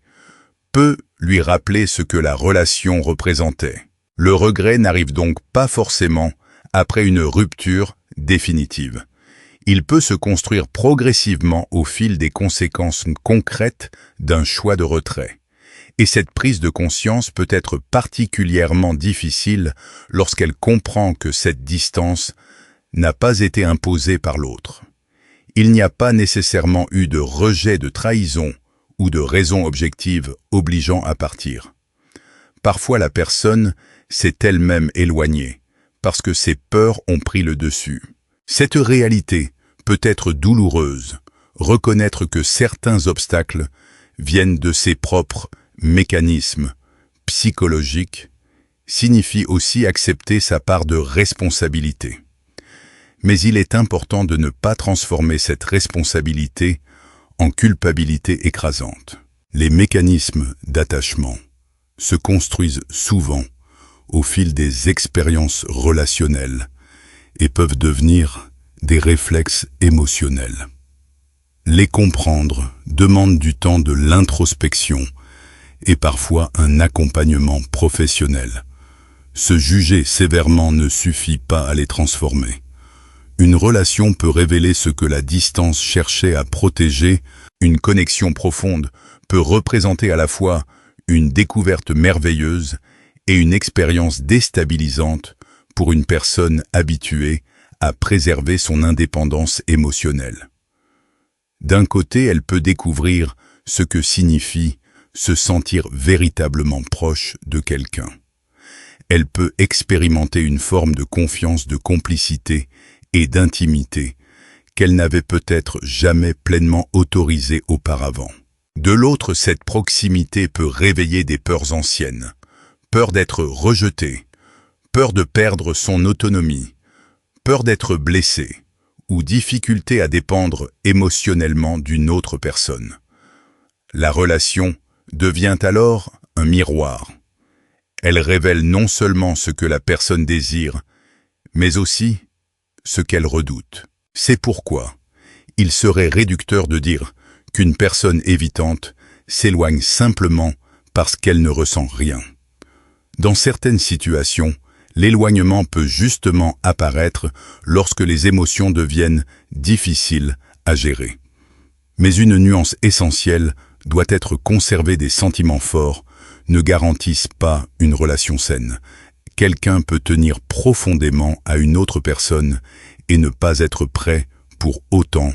Speaker 1: peut lui rappeler ce que la relation représentait. Le regret n'arrive donc pas forcément après une rupture définitive. Il peut se construire progressivement au fil des conséquences concrètes d'un choix de retrait. Et cette prise de conscience peut être particulièrement difficile lorsqu'elle comprend que cette distance n'a pas été imposée par l'autre. Il n'y a pas nécessairement eu de rejet de trahison ou de raison objective obligeant à partir. Parfois la personne s'est elle-même éloignée parce que ses peurs ont pris le dessus. Cette réalité peut être douloureuse. Reconnaître que certains obstacles viennent de ses propres mécanismes psychologiques signifie aussi accepter sa part de responsabilité. Mais il est important de ne pas transformer cette responsabilité en culpabilité écrasante. Les mécanismes d'attachement se construisent souvent au fil des expériences relationnelles et peuvent devenir des réflexes émotionnels. Les comprendre demande du temps de l'introspection et parfois un accompagnement professionnel. Se juger sévèrement ne suffit pas à les transformer. Une relation peut révéler ce que la distance cherchait à protéger. Une connexion profonde peut représenter à la fois une découverte merveilleuse et une expérience déstabilisante pour une personne habituée à préserver son indépendance émotionnelle. D'un côté, elle peut découvrir ce que signifie se sentir véritablement proche de quelqu'un. Elle peut expérimenter une forme de confiance, de complicité et d'intimité qu'elle n'avait peut-être jamais pleinement autorisée auparavant. De l'autre, cette proximité peut réveiller des peurs anciennes, peur d'être rejetée, peur de perdre son autonomie, peur d'être blessé ou difficulté à dépendre émotionnellement d'une autre personne. La relation devient alors un miroir. Elle révèle non seulement ce que la personne désire, mais aussi ce qu'elle redoute. C'est pourquoi il serait réducteur de dire qu'une personne évitante s'éloigne simplement parce qu'elle ne ressent rien. Dans certaines situations, l'éloignement peut justement apparaître lorsque les émotions deviennent difficiles à gérer. Mais une nuance essentielle doit être conserver des sentiments forts ne garantissent pas une relation saine, quelqu'un peut tenir profondément à une autre personne et ne pas être prêt pour autant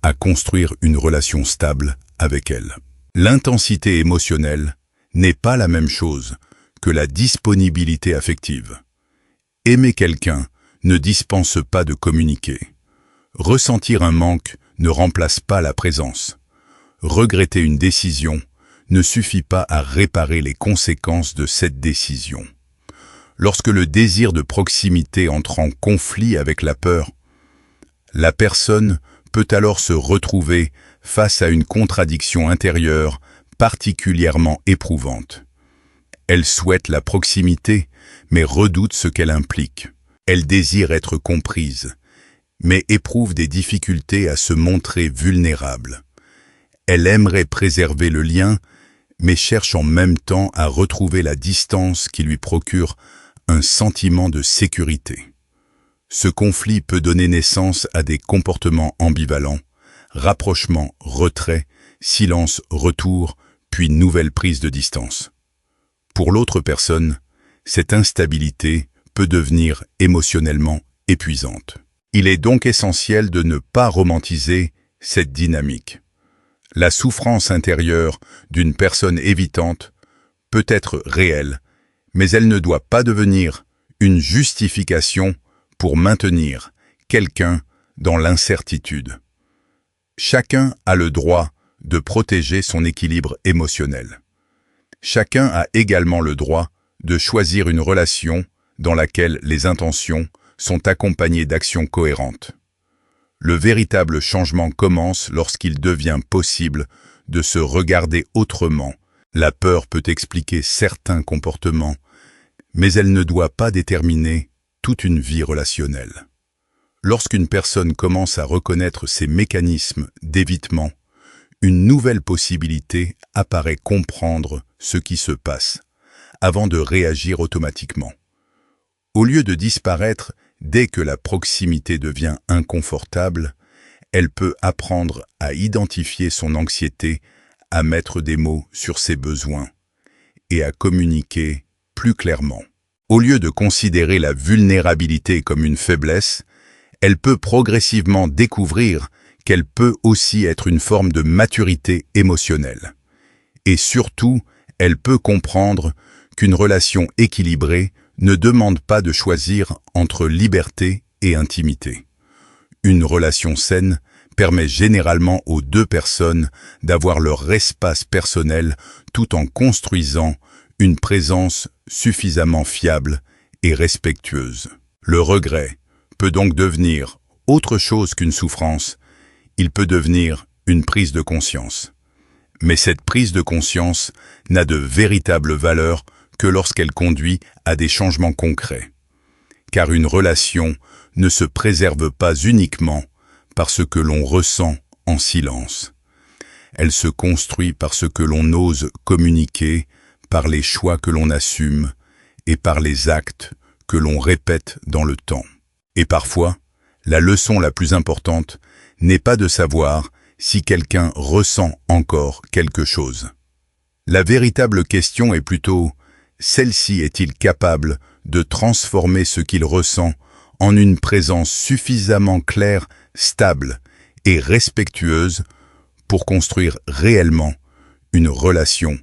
Speaker 1: à construire une relation stable avec elle. L'intensité émotionnelle n'est pas la même chose que la disponibilité affective. Aimer quelqu'un ne dispense pas de communiquer. Ressentir un manque ne remplace pas la présence. Regretter une décision ne suffit pas à réparer les conséquences de cette décision. Lorsque le désir de proximité entre en conflit avec la peur, la personne peut alors se retrouver face à une contradiction intérieure particulièrement éprouvante. Elle souhaite la proximité, mais redoute ce qu'elle implique. Elle désire être comprise, mais éprouve des difficultés à se montrer vulnérable. Elle aimerait préserver le lien, mais cherche en même temps à retrouver la distance qui lui procure un sentiment de sécurité. Ce conflit peut donner naissance à des comportements ambivalents, rapprochement, retrait, silence, retour, puis nouvelle prise de distance. Pour l'autre personne, cette instabilité peut devenir émotionnellement épuisante. Il est donc essentiel de ne pas romantiser cette dynamique. La souffrance intérieure d'une personne évitante peut être réelle, mais elle ne doit pas devenir une justification pour maintenir quelqu'un dans l'incertitude. Chacun a le droit de protéger son équilibre émotionnel. Chacun a également le droit de choisir une relation dans laquelle les intentions sont accompagnées d'actions cohérentes. Le véritable changement commence lorsqu'il devient possible de se regarder autrement. La peur peut expliquer certains comportements, mais elle ne doit pas déterminer toute une vie relationnelle. Lorsqu'une personne commence à reconnaître ces mécanismes d'évitement, une nouvelle possibilité apparaît: comprendre ce qui se passe, avant de réagir automatiquement. Au lieu de disparaître dès que la proximité devient inconfortable, elle peut apprendre à identifier son anxiété, à mettre des mots sur ses besoins et à communiquer plus clairement. Au lieu de considérer la vulnérabilité comme une faiblesse, elle peut progressivement découvrir qu'elle peut aussi être une forme de maturité émotionnelle. Et surtout, elle peut comprendre qu'une relation équilibrée ne demande pas de choisir entre liberté et intimité. Une relation saine permet généralement aux deux personnes d'avoir leur espace personnel tout en construisant une présence suffisamment fiable et respectueuse. Le regret peut donc devenir autre chose qu'une souffrance. Il peut devenir une prise de conscience. Mais cette prise de conscience n'a de véritable valeur que lorsqu'elle conduit à des changements concrets. Car une relation ne se préserve pas uniquement par ce que l'on ressent en silence. Elle se construit par ce que l'on ose communiquer, par les choix que l'on assume et par les actes que l'on répète dans le temps. Et parfois, la leçon la plus importante n'est pas de savoir si quelqu'un ressent encore quelque chose. La véritable question est plutôt: celle-ci est-il capable de transformer ce qu'il ressent en une présence suffisamment claire, stable et respectueuse pour construire réellement une relation